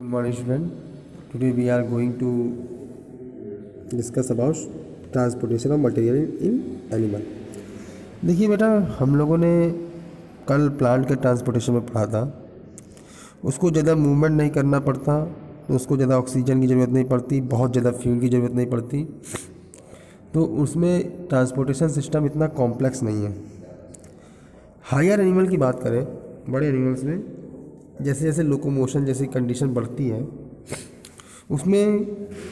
Good morning student. Today we are going to discuss about transportation of material in animal. देखिए बेटा, हम लोगों ने कल प्लांट के ट्रांसपोर्टेशन में पढ़ा था। उसको ज़्यादा मूवमेंट नहीं करना पड़ता, तो उसको ज़्यादा ऑक्सीजन की ज़रूरत नहीं पड़ती, बहुत ज़्यादा फ्यूल की ज़रूरत नहीं पड़ती, तो उसमें ट्रांसपोर्टेशन सिस्टम इतना कॉम्प्लेक्स नहीं है। हायर एनिमल की बात करें, बड़े एनिमल्स में जैसे जैसे लोकोमोशन जैसी कंडीशन बढ़ती है, उसमें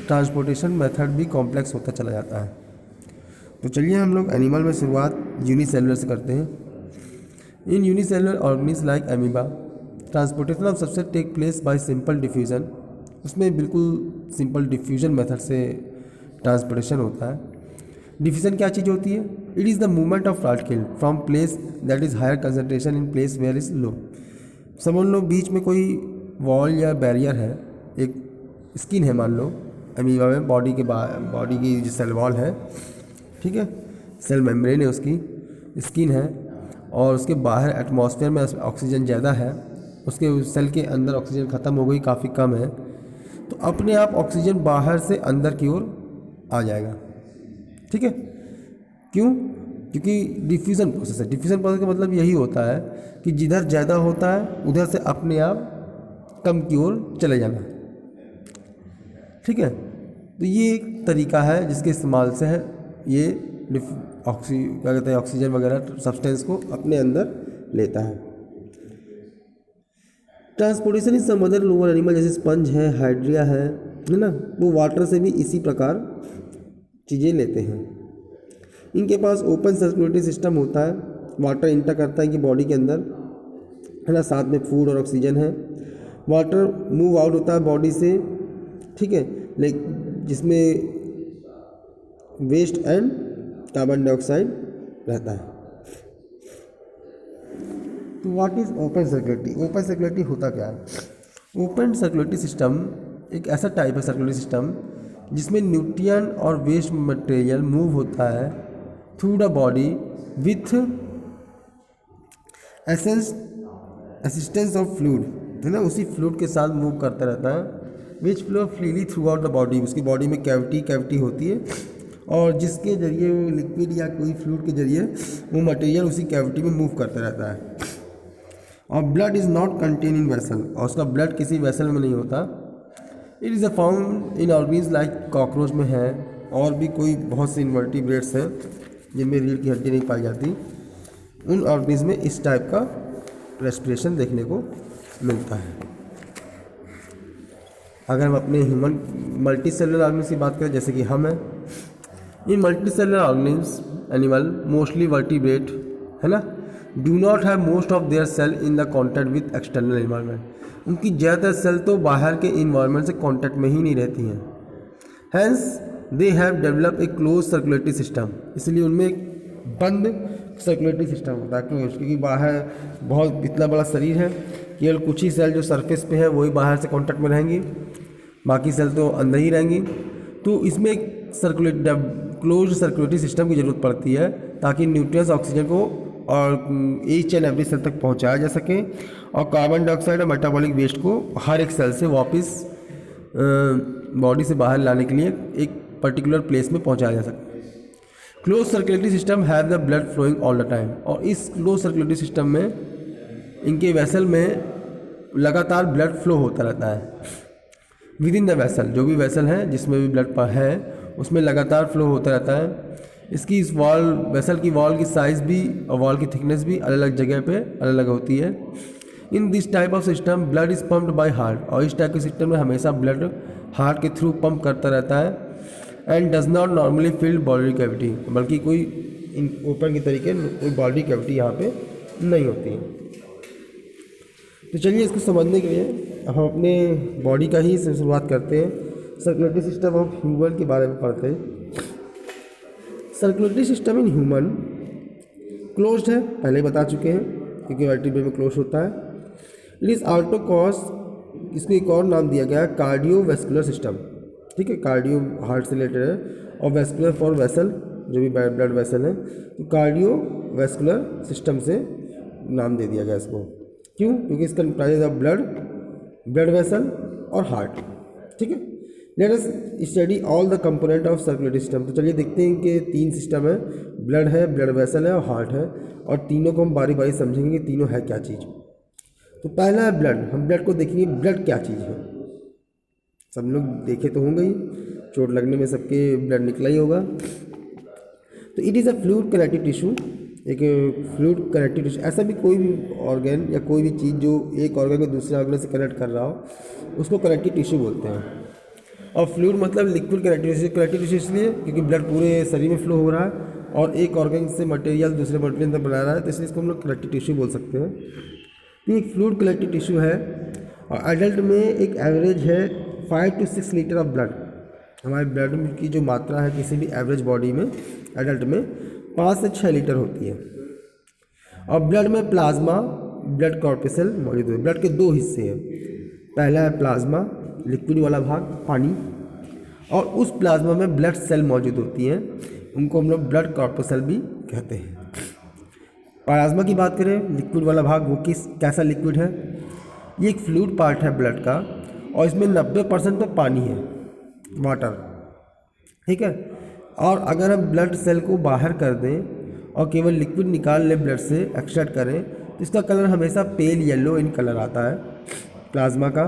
ट्रांसपोर्टेशन मेथड भी कॉम्प्लेक्स होता चला जाता है। तो चलिए हम लोग एनिमल में शुरुआत यूनिसेलुलर से करते हैं। In unicellular organism like amoeba, transportation of substance take place by simple diffusion. उसमें बिल्कुल सिंपल डिफ्यूजन मेथड से ट्रांसपोर्टेशन होता है। डिफ्यूजन क्या चीज़ होती है? It is the movement of particle from place that is higher concentration in place where is low. समझ लो बीच में कोई वॉल या बैरियर है, एक स्किन है, मान लो अमीबा में बॉडी की जो सेल वॉल है, ठीक है, सेल मेम्ब्रेन है, उसकी स्किन है, और उसके बाहर एटमॉस्फेयर में ऑक्सीजन ज़्यादा है, उसके सेल के अंदर ऑक्सीजन ख़त्म हो गई, काफ़ी कम है, तो अपने आप ऑक्सीजन बाहर से अंदर की ओर आ जाएगा। ठीक है, क्यों? क्योंकि डिफ्यूज़न प्रोसेस है। डिफ्यूज़न प्रोसेस का मतलब यही होता है कि जिधर ज़्यादा होता है उधर से अपने आप कम की ओर चले जाना। ठीक है, तो ये एक तरीका है जिसके इस्तेमाल से है ये क्या कहते हैं, ऑक्सीजन वगैरह सब्सटेंस को अपने अंदर लेता है। Transportation is some other lower animal, जैसे स्पंज है, हाइड्रिया है ना, वो वाटर से भी इसी प्रकार चीज़ें लेते हैं। इनके पास ओपन सर्कुलेटरी सिस्टम होता है, वाटर इंटर करता है कि बॉडी के अंदर, है ना, साथ में फूड और ऑक्सीजन है। वाटर मूव आउट होता है बॉडी से, ठीक है, जिसमें वेस्ट एंड कार्बन डाइऑक्साइड रहता है। तो what is open circulatory? Open circulatory होता क्या है? ओपन सर्कुलेटरी सिस्टम एक ऐसा टाइप है सर्कुलेटरी सिस्टम जिसमें न्यूट्रिएंट और वेस्ट मटेरियल मूव होता है through the body with assistance of fluid, है ना, उसी फ्लूइड के साथ मूव करता रहता है। विच flow freely through out the body, उसकी बॉडी में कैविटी होती है, और जिसके जरिए वो लिक्विड या कोई फ्लूइड के जरिए वो मटेरियल उसी कैविटी में मूव करता रहता है। और blood is not contain in vessel, और उसका ब्लड किसी वेसल में नहीं होता। It is a found in organism like cockroach में है, और भी कोई बहुत से इन्वर्टिब्रेट्स हैं जिनमें रीढ़ की हड्डी नहीं पाई जाती, उन ऑर्गेनिज्म में इस टाइप का रेस्पिरेशन देखने को मिलता है। अगर हम अपने ह्यूमन मल्टी सेलुलर ऑर्गेनिज्म की बात करें, जैसे कि हम हैं, in multicellular organism animal mostly vertebrate, है ना, do not have most of their cell in the contact with external environment. उनकी ज़्यादातर सेल तो बाहर के इन्वायरमेंट से कॉन्टैक्ट में ही नहीं रहती हैं। Hence they have develop a close circulatory system, इसलिए उनमें एक बंद सर्कुलेटरी सिस्टम होता है, क्योंकि बाहर बहुत इतना बड़ा शरीर है, केवल कुछ ही सेल जो सरफेस पे है वही बाहर से कांटेक्ट में रहेंगी, बाकी सेल तो अंदर ही रहेंगी। तो इसमें एक क्लोज सर्कुलेटरी सिस्टम की ज़रूरत पड़ती है ताकि न्यूट्रिएंट्स ऑक्सीजन को और ईच एंड एवरी सेल तक पहुंचाया जा सके, और कार्बन डाइऑक्साइड और मेटाबॉलिक वेस्ट को हर एक सेल से वापस बॉडी से बाहर लाने के लिए एक पर्टिकुलर प्लेस में पहुंचाया जा सके। Close circulatory system have the blood flowing all the time, और इस क्लोज सर्कुलेटरी सिस्टम में इनके वेसल में लगातार ब्लड फ्लो होता रहता है। विद इन द वेसल, जो भी वेसल है जिसमें भी ब्लड है उसमें लगातार फ्लो होता रहता है। इसकी इस वेसल की वॉल की साइज़ भी और वॉल की थिकनेस भी अलग अलग जगह पे अलग अलग होती है। In this type of system blood is pumped by heart, और इस टाइप के सिस्टम में हमेशा ब्लड हार्ट के थ्रू पंप करता रहता है। And does not normally fill body cavity, बल्कि कोई ओपन की तरीके कोई बॉडी कैविटी यहाँ पे नहीं होती है। तो चलिए इसको समझने के लिए हम अपने बॉडी का ही शुरुआत करते हैं। सर्कुलेटरी सिस्टम ऑफ ह्यूमन के बारे में पढ़ते हैं। Circulatory system in human closed है, पहले ही बता चुके हैं, क्योंकि वर्टिब्रेट में क्लोज होता है। इट इज़ आल्सो कॉज, इसको एक और नाम दिया गया है, कार्डियोवैस्कुलर सिस्टम। ठीक है, कार्डियो हार्ट से रिलेटेड है, और वैस्कुलर फॉर वेसल, जो भी ब्लड वेसल है, तो कार्डियोवैस्कुलर सिस्टम से नाम दे दिया गया इसको। क्यों? क्योंकि इसका कंप्राइज ऑफ ब्लड वेसल और हार्ट। ठीक है, let us study all the component of circulatory system. तो चलिए देखते हैं कि 3 सिस्टम है, ब्लड है, ब्लड वेसल है और हार्ट है, और तीनों को हम बारी बारी समझेंगे कि तीनों है क्या चीज़। तो पहला है ब्लड। हम ब्लड को देखेंगे ब्लड क्या चीज़ है। सब लोग देखे तो होंगे ही, चोट लगने में सबके ब्लड निकला ही होगा। तो it is a fluid connective tissue, एक फ्लूइड कनेक्टिव टिश्यू। ऐसा भी कोई भी ऑर्गन या कोई भी चीज़ जो एक ऑर्गन को दूसरे ऑर्गन से कनेक्ट कर रहा हो उसको कनेक्टिव टिश्यू बोलते हैं। और फ्लूइड मतलब liquid connective tissue. Connective tissue इसलिए क्योंकि ब्लड पूरे शरीर में फ्लो हो रहा है और एक ऑर्गन से मटेरियल दूसरे मटेरियल अंदर बना रहा है, तो इसलिए इसको हम लोग कनेक्टिव टिश्यू बोल सकते हैं। तो एक फ्लूइड कनेक्टिव टिश्यू है और एडल्ट में एक एवरेज है 5 to 6 लीटर ऑफ ब्लड। हमारे ब्लड की जो मात्रा है किसी भी एवरेज बॉडी में एडल्ट में 5 से 6 लीटर होती है। और ब्लड में प्लाज्मा, ब्लड कॉर्पसेल मौजूद है। ब्लड के 2 हिस्से हैं, पहला है प्लाज्मा, लिक्विड वाला भाग पानी, और उस प्लाज्मा में ब्लड सेल मौजूद होती हैं, उनको हम लोग ब्लड कॉर्पसेल भी कहते हैं। प्लाज्मा की बात करें, लिक्विड वाला भाग, वो कैसा लिक्विड है? ये एक फ्लूइड पार्ट है ब्लड का और इसमें 90% तो पानी है, वाटर। ठीक है, और अगर हम ब्लड सेल को बाहर कर दें और केवल लिक्विड निकाल लें ब्लड से, एक्सट्रैक्ट करें, तो इसका कलर हमेशा पेल येलो इन कलर आता है प्लाज्मा का।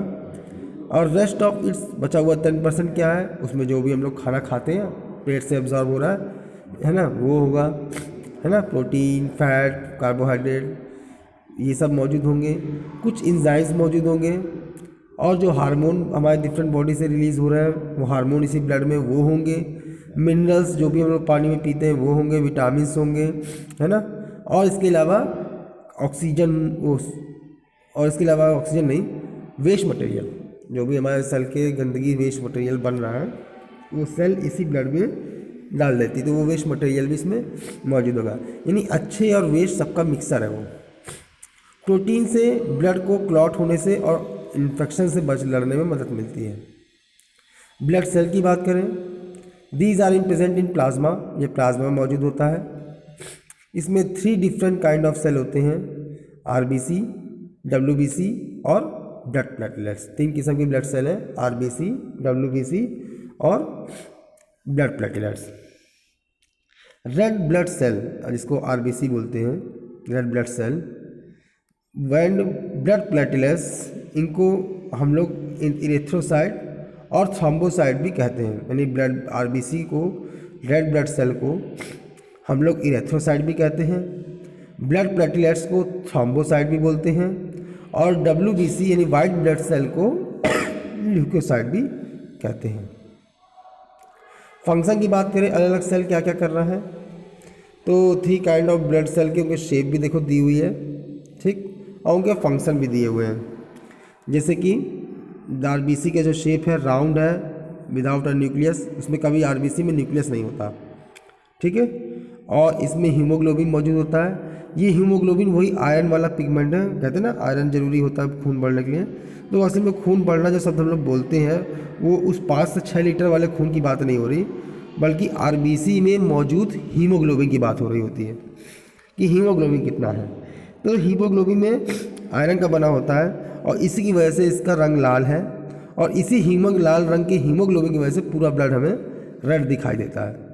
और रेस्ट ऑफ इट्स बचा हुआ 10% क्या है? उसमें जो भी हम लोग खाना खाते हैं पेट से एब्जॉर्ब हो रहा है ना, वो होगा, है ना, प्रोटीन, फैट, कार्बोहाइड्रेट, ये सब मौजूद होंगे। कुछ एंजाइम्स मौजूद होंगे और जो हार्मोन हमारे डिफरेंट बॉडी से रिलीज़ हो रहा है वो हार्मोन इसी ब्लड में वो होंगे। मिनरल्स जो भी हम लोग पानी में पीते हैं वो होंगे, विटामिन्स होंगे, है ना। और इसके अलावा ऑक्सीजन, और इसके अलावा ऑक्सीजन नहीं, वेस्ट मटेरियल, जो भी हमारे सेल के गंदगी वेस्ट मटेरियल बन रहा है वो सेल इसी ब्लड में डाल देती है, तो वो वेस्ट मटेरियल भी इसमें मौजूद होगा। यानी अच्छे और वेस्ट सबका मिक्सर है वो। प्रोटीन से ब्लड को क्लॉट होने से और इन्फेक्शन से लड़ने में मदद मिलती है। ब्लड सेल की बात करें, these are in present in plasma, ये प्लाज्मा में मौजूद होता है। इसमें 3 डिफरेंट काइंड ऑफ सेल होते हैं, आरबीसी, डब्ल्यूबीसी और ब्लड प्लेटलेट्स। 3 किस्म की ब्लड सेल हैं, आरबीसी, डब्ल्यूबीसी और blood platelets. Red blood cell, जिसको आरबीसी बोलते हैं, red blood cell, and blood platelets, इनको हम लोग इरेथ्रोसाइट और थ्रोम्बोसाइट भी कहते हैं। यानी ब्लड आरबीसी को, रेड ब्लड सेल को हम लोग इरेथ्रोसाइट भी कहते हैं, ब्लड प्लेटलेट्स को थ्रोम्बोसाइट भी बोलते हैं, और डब्ल्यूबीसी यानी वाइट ब्लड सेल को ल्यूकोसाइट भी कहते हैं। फंक्शन की बात करें, अलग अलग सेल क्या क्या कर रहा है, तो 3 काइंड ऑफ ब्लड सेल के उनके शेप भी देखो दी हुई है, ठीक, और उनके फंक्शन भी दिए हुए हैं। जैसे कि आरबीसी का जो शेप है राउंड है, विदाउट अ न्यूक्लियस, उसमें कभी आरबीसी में न्यूक्लियस नहीं होता, ठीक है। और इसमें हीमोग्लोबिन मौजूद होता है। ये हीमोग्लोबिन वही आयरन वाला पिगमेंट है, कहते हैं ना आयरन जरूरी होता है खून बढ़ने के लिए। तो असल में खून बढ़ना जो शब्द हम लोग बोलते हैं वो उस 5 से 6 लीटर वाले खून की बात नहीं हो रही, बल्कि आरबीसी में मौजूद हीमोग्लोबिन की बात हो रही होती है कि हीमोग्लोबिन कितना है। तो हीमोग्लोबिन में आयरन का बना होता है और इसी की वजह से इसका रंग लाल है, और इसी लाल रंग के हीमोग्लोबिन की वजह से पूरा ब्लड हमें रेड दिखाई देता है।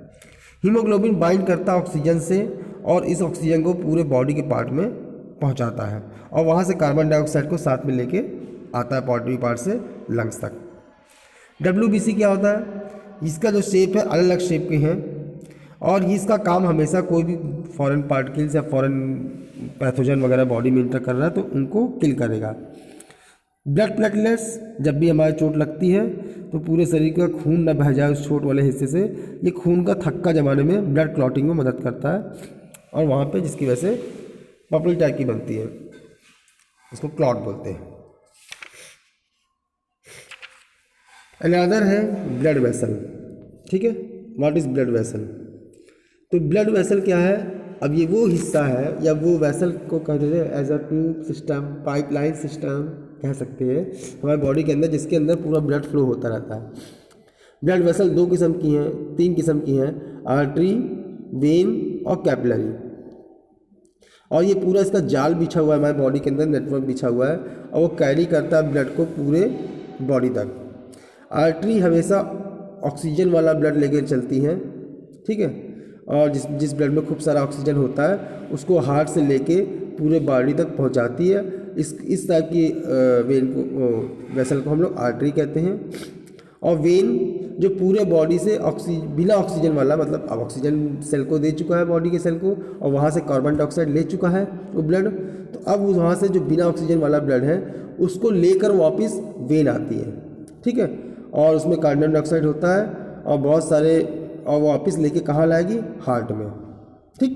हीमोग्लोबिन बाइंड करता है ऑक्सीजन से और इस ऑक्सीजन को पूरे बॉडी के पार्ट में पहुंचाता है और वहां से कार्बन डाइऑक्साइड को साथ में लेके आता है बॉडी पार्ट से लंग्स तक। डब्ल्यूबीसी क्या होता है? इसका जो शेप है अलग अलग शेप के हैं और इसका काम हमेशा कोई भी फॉरेन पार्टिकल्स या फॉरेन पैथोजन वगैरह बॉडी में इंटर कर रहा है तो उनको किल करेगा। ब्लड प्लेटलेट्स, जब भी हमारे चोट लगती है तो पूरे शरीर का खून न बह जाए उस चोट वाले हिस्से से, ये खून का थक्का जमाने में ब्लड क्लॉटिंग में मदद करता है और वहाँ पे जिसकी वजह से पपड़ी टाइप की बनती है, इसको क्लॉट बोलते हैं। अनदर है ब्लड वेसल, ठीक है। What is blood vessel? तो ब्लड वेसल क्या है? अब ये वो हिस्सा है या वो वेसल को कहते हैं as a tube system, pipeline system कह सकते हैं हमारे बॉडी के अंदर, जिसके अंदर पूरा ब्लड फ्लो होता रहता है। ब्लड वेसल 2 किस्म की हैं, 3 किस्म की हैं, आर्टरी, वेन और कैपिलरी। और ये पूरा इसका जाल बिछा हुआ है हमारे बॉडी के अंदर, नेटवर्क बिछा हुआ है और वो कैरी करता है ब्लड को पूरे बॉडी तक। आर्टरी हमेशा ऑक्सीजन वाला ब्लड लेकर चलती हैं, ठीक है, और जिस ब्लड में खूब सारा ऑक्सीजन होता है उसको हार्ट से लेके पूरे बॉडी तक पहुंचाती है। इस टाइप की वेन को वेसल को हम लोग आर्टरी कहते हैं। और वेन जो पूरे बॉडी से बिना ऑक्सीजन वाला, मतलब अब ऑक्सीजन सेल को दे चुका है बॉडी के सेल को, और वहाँ से कार्बन डाइऑक्साइड ले चुका है वो ब्लड, तो अब वहाँ से जो बिना ऑक्सीजन वाला ब्लड है उसको लेकर वापस वेन आती है, ठीक है, और उसमें कार्बन डाइऑक्साइड होता है और बहुत सारे, और वापस लेके कहाँ लाएगी, हार्ट में, ठीक।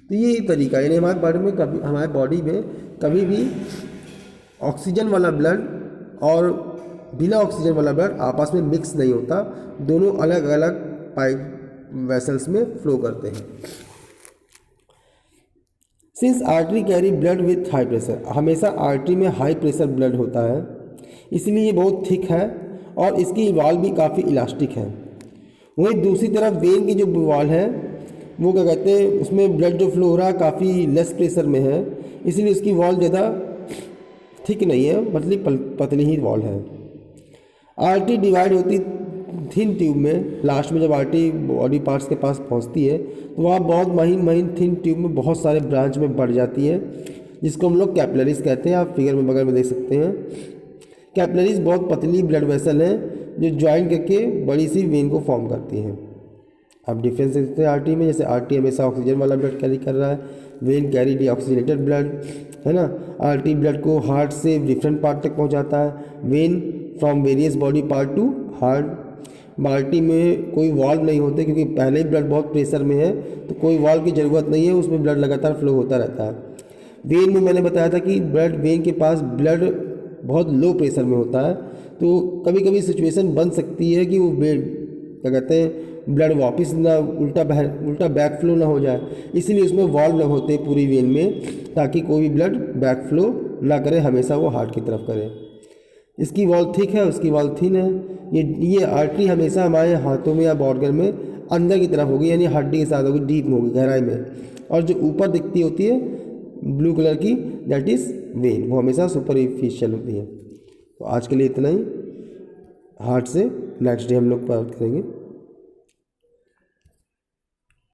तो ये तरीका, यानी हमारे बॉडी में कभी भी ऑक्सीजन वाला ब्लड और बिना ऑक्सीजन वाला ब्लड आपस में मिक्स नहीं होता, दोनों अलग अलग पाइप वेसल्स में फ्लो करते हैं। Since artery carry blood with high pressure, हमेशा आर्टरी में हाई प्रेशर ब्लड होता है, इसलिए ये बहुत थिक है और इसकी वॉल भी काफ़ी इलास्टिक है। वहीं दूसरी तरफ वेन की जो वॉल है वो क्या कहते हैं, उसमें ब्लड जो फ्लो हो रहा है काफ़ी लेस प्रेशर में है, इसलिए उसकी वॉल ज़्यादा थिक नहीं है, मतलब पतली ही वॉल है। आर्टरी डिवाइड होती थिन ट्यूब में, लास्ट में जब आर्टरी बॉडी पार्ट्स के पास पहुंचती है तो वहाँ बहुत महीन थिन ट्यूब में बहुत सारे ब्रांच में बढ़ जाती है, जिसको हम लोग कैपिलरीज कहते हैं। आप फिगर में बगल में देख सकते हैं। कैपिलरीज बहुत पतली ब्लड वेसल हैं जो ज्वाइन करके बड़ी सी वेन को फॉर्म करती हैं। अब डिफरेंस देखते हैं आर्टरी में, जैसे आर्टरी हमेशा ऑक्सीजन वाला ब्लड कैरी कर रहा है, वेन कैरी डीऑक्सीजनेटेड ब्लड, है ना। आर्टरी ब्लड को हार्ट से डिफरेंट पार्ट तक पहुंचाता है, when from various body part two heart. Artery में कोई वाल्व नहीं होते क्योंकि पहले ही ब्लड बहुत प्रेशर में है, तो कोई वाल्व की ज़रूरत नहीं है, उसमें ब्लड लगातार फ्लो होता रहता है। वेन में मैंने बताया था कि वेन के पास ब्लड बहुत लो प्रेशर में होता है, तो कभी कभी सिचुएशन बन सकती है कि वो क्या कहते हैं ब्लड वापस ना उल्टा बैक फ्लो ना हो जाए, इसलिए उसमें वाल्व लग होते हैं पूरी वेन में, ताकि कोई भी ब्लड बैक फ्लो ना करे, हमेशा वो हार्ट की तरफ करे। इसकी वॉल थिक है, उसकी वॉल थिन है। ये आर्टरी हमेशा हमारे हाथों में या ऑर्गन में अंदर की तरफ होगी, यानी हड्डी के साथ होगी, डीप में होगी, गहराई में। और जो ऊपर दिखती होती है ब्लू कलर की, दैट इज़ वेन, वो हमेशा सुपरफिशियल होती है। तो आज के लिए इतना ही। हार्ट से नेक्स्ट डे हम लोग बात करेंगे।